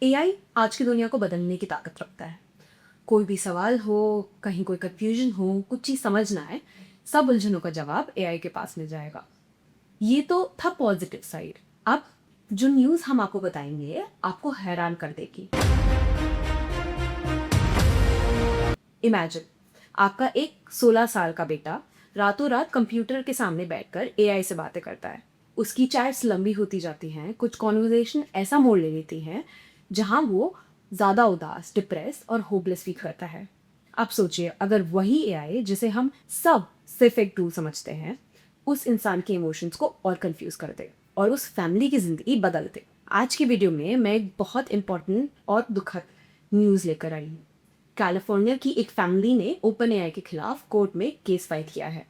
AI आज की दुनिया को बदलने की ताकत रखता है। कोई भी सवाल हो, कहीं कोई कंफ्यूजन हो, कुछ चीज़ समझ ना आए, सब उलझनों का जवाब एआई के पास मिल जाएगा। ये तो था पॉजिटिव साइड। अब जो न्यूज़ हम आपको बताएंगे, आपको हैरान कर देगी। इमेजिन आपका एक 16 साल का बेटा रातों रात कंप्यूटर के सामने बैठकर एआई से बातें करता है। उसकी चैट्स लंबी होती जाती हैं, कुछ कॉन्वर्जेशन ऐसा मोड़ ले लेती हैं जहां वो ज़्यादा उदास, डिप्रेस और होपलेस फील करता है। आप सोचिए, अगर वही एआई जिसे हम सब सिर्फ एक टूल समझते हैं, उस इंसान के इमोशंस को और कंफ्यूज कर दे और उस फैमिली की ज़िंदगी बदल दे। आज की वीडियो में मैं एक बहुत इंपॉर्टेंट और दुखद न्यूज़ लेकर आई हूँ। कैलिफोर्निया की एक फैमिली ने ओपन एआई के खिलाफ कोर्ट में केस फाइल किया है,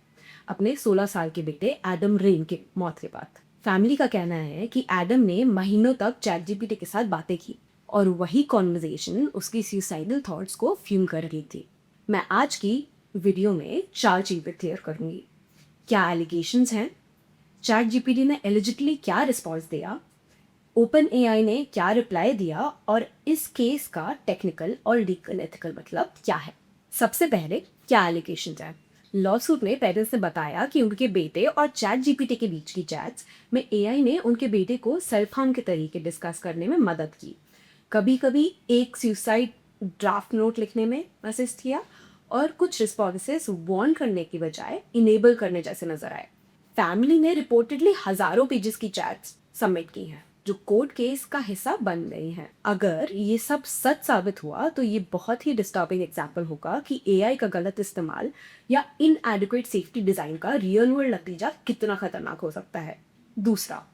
अपने 16 साल के बेटे एडम रेन की मौत के बाद। फैमिली का कहना है कि एडम ने महीनों तक चैट जीपीटी के साथ बातें की और वही कॉन्वर्जेशन उसकी सुसाइडल थॉट्स को फ्यूम कर रही थी। मैं आज की वीडियो में 4 चीज़ें क्लियर करूंगी। क्या एलिगेशंस हैं, चैट जीपीटी ने एलिजिटली क्या रिस्पॉन्स दिया, ओपन एआई ने क्या रिप्लाई दिया और इस केस का टेक्निकल और लीगल एथिकल मतलब क्या है। सबसे पहले, क्या एलिगेशन है। लॉसूट में पेरेंट्स ने बताया कि उनके बेटे और चैट जीपीटी के बीच की चैट्स में एआई ने उनके बेटे को सेल्फ हार्म के तरीके डिस्कस करने में मदद की। कभी कभी एक सुसाइड ड्राफ्ट नोट लिखने में असिस्ट किया और कुछ रिस्पॉन्सेस वार्न करने की बजाय इनेबल करने जैसे नजर आए। फैमिली ने रिपोर्टेडली हजारों पेजेस की चैट्स सबमिट की हैं जो कोर्ट केस का हिस्सा बन गई हैं। अगर ये सब सच साबित हुआ तो ये बहुत ही डिस्टर्बिंग एग्जाम्पल होगा कि एआई का गलत इस्तेमाल या इनएडिक्वेट सेफ्टी डिजाइन का रियल वर्ल्ड नतीजा कितना खतरनाक हो सकता है। दूसरा,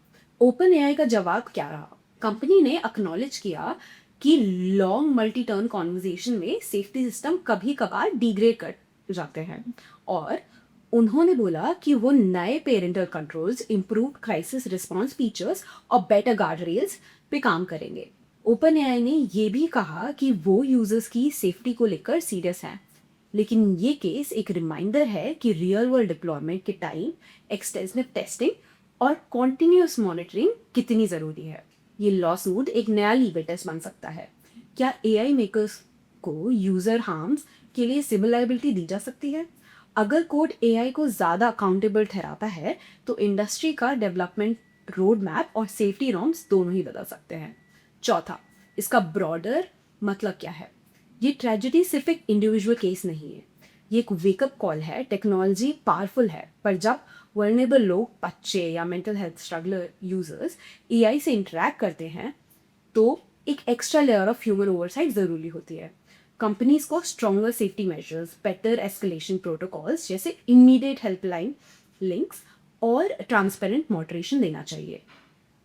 ओपन एआई का जवाब क्या रहा। कंपनी ने एक्नॉलेज किया कि लॉन्ग मल्टी टर्न कॉन्वर्जेशन में सेफ्टी सिस्टम कभी कभार डिग्रेड कर जाते हैं और उन्होंने बोला कि वो नए parental controls, improved crisis response features और बेटर गार्ड रेल्स पे काम करेंगे। ओपन एआई ने ये भी कहा कि वो यूजर्स की सेफ्टी को लेकर सीरियस है, लेकिन ये केस एक रिमाइंडर है कि रियल वर्ल्ड डिप्लॉयमेंट के टाइम एक्सटेंसिव टेस्टिंग और कॉन्टिन्यूस मॉनिटरिंग कितनी ज़रूरी है। ये लॉसूट एक नया लीगल टेस्ट बन सकता है। क्या एआई मेकर्स को यूज़र हार्म्स के लिए सिविल लायबिलिटी दी जा सकती है। अगर कोर्ट एआई को ज़्यादा अकाउंटेबल ठहराता है तो इंडस्ट्री का डेवलपमेंट रोड मैप और सेफ्टी नॉर्म्स दोनों ही बदल सकते हैं। चौथा, इसका ब्रॉडर मतलब क्या है। ये ट्रेजेडी सिर्फ एक इंडिविजुअल केस नहीं है, ये एक वेकअप कॉल है। टेक्नोलॉजी पावरफुल है, पर जब वर्नेबल लोग, बच्चे या mental health struggler users AI से इंटरेक्ट करते हैं तो एक extra layer of human oversight ज़रूरी होती है। कंपनीज को stronger safety measures, better escalation protocols जैसे इमीडिएट हेल्पलाइन लिंक्स और ट्रांसपेरेंट मॉडरेशन देना चाहिए।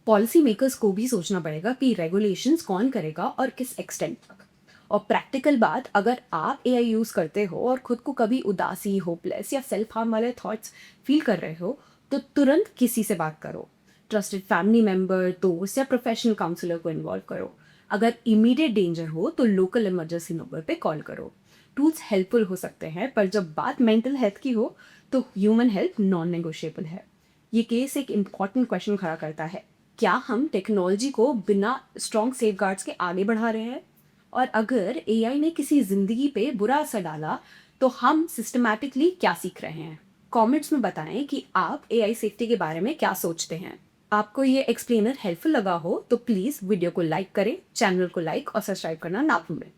पॉलिसी मेकर्स को भी सोचना पड़ेगा कि रेगुलेशंस कौन करेगा और किस एक्सटेंट तक। और प्रैक्टिकल बात, अगर आप एआई यूज़ करते हो और खुद को कभी उदासी, होपलेस या सेल्फ हार्म वाले थॉट्स फील कर रहे हो तो तुरंत किसी से बात करो। ट्रस्टेड फैमिली मेम्बर, दोस्त या प्रोफेशनल काउंसलर को इन्वॉल्व करो। अगर इमीडिएट डेंजर हो तो लोकल इमरजेंसी नंबर पे कॉल करो। टूल्स हेल्पफुल हो सकते हैं, पर जब बात मेंटल हेल्थ की हो तो ह्यूमन हेल्थ नॉन नेगोशिएबल है। ये केस एक इम्पॉर्टेंट क्वेश्चन खड़ा करता है, क्या हम टेक्नोलॉजी को बिना स्ट्रॉन्ग सेफगार्ड्स के आगे बढ़ा रहे हैं। और अगर एआई ने किसी जिंदगी पे बुरा असर डाला तो हम सिस्टमैटिकली क्या सीख रहे हैं। कमेंट्स में बताएं कि आप एआई सेफ्टी के बारे में क्या सोचते हैं। आपको ये एक्सप्लेनर हेल्पफुल लगा हो तो प्लीज़ वीडियो को लाइक करें, चैनल को लाइक और सब्सक्राइब करना ना भूलें।